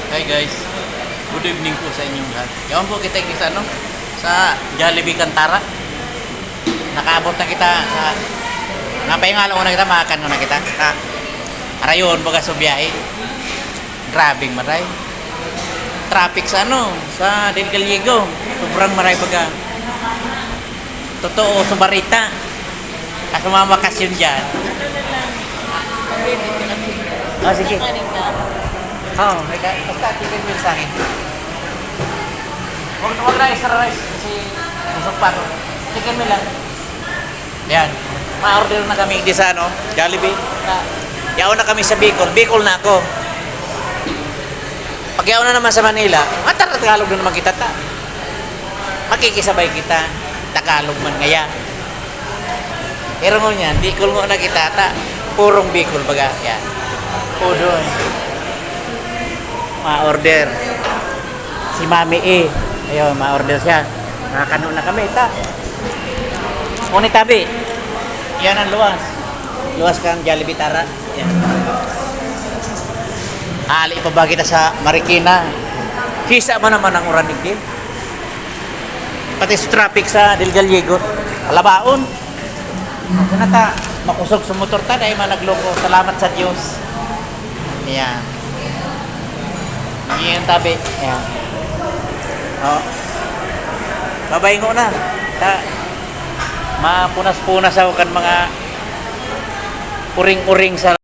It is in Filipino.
Hi guys, good evening po sa inyong lahat. Yawan po kita sa sa Jollibee Cantara. Nakaabot na kita sa napahingalan ko na kita, makan ko na kita. Arayon baga sa biyahe. Grabing maray. Traffic sa sa Del Gallego. Sobrang maray baga. Totoo, Subarita. Kasi mga bakasyon dyan. Oh, sige. Oo, basta chicken meal sa akin. Huwag na extra rice kasi busog pa ako. Chicken meal lang. Yan. Ma-order na kami di sa Jollibee. Yaon na kami sa Bicol. Bicol na ako. Pag yaon na naman sa Manila, Tagalog na naman kita ta. Makikisabay kita. Tagalog man ngaya. Pero mo niyan, Bicol mo na kita ta. Purong Bicol baga. Yan. Pudon. Ma-order si Mami E. Ayun, ma-order siya. Nakakano na kami, ta. Ngunit tabi. Yan ang luwas. Luwas kang Jollibee Tara. Yan. Ali pa ba kita sa Marikina? Kisa man naman ang uranig din. Pati sa traffic sa Del Gallego. Alabaon. Yan ta. Makusog sa motor ta. Dahil managloko. Salamat sa Diyos. Yan. Yan tabi. Yan. Oh. Babay ko na. Mapunas-punas ako kan mga uring-uring sa